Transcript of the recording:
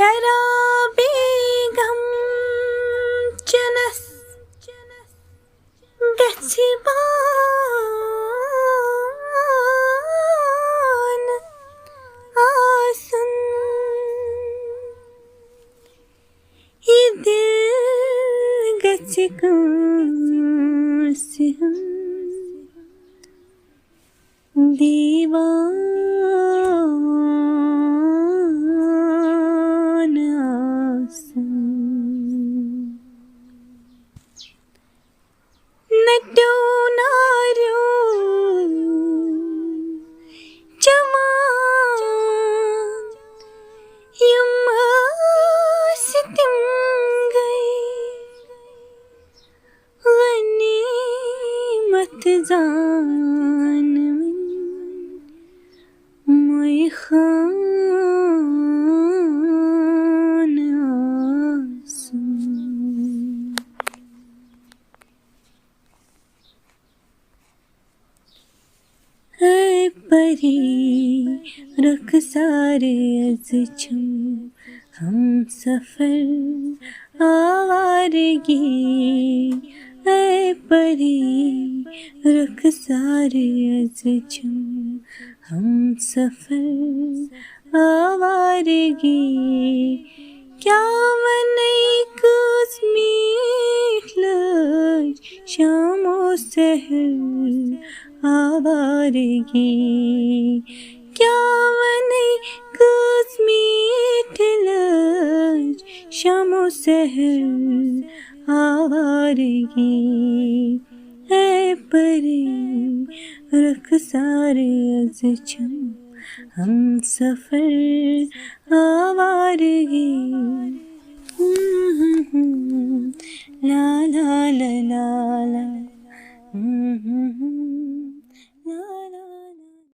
शराबे गम चनस गच्छबान आसन ये दिल गच्छकां से हम दीवान आसन नटो नारो जवान यम सितम गई गनीमत जान मैं खान आसन है परी रुखसारे अज़-छम हम सफर आवारगी है परी रुखसारे अज़-छम हम सफर आवारगी क्या वनई कुछ मीठ लज शामो सहर आवारगी क्या वनई कुछ मीठ लज शामो सहर आवारगी है परी रुखसारे अज़-छम हम सफर आवारगी ला ला ला ला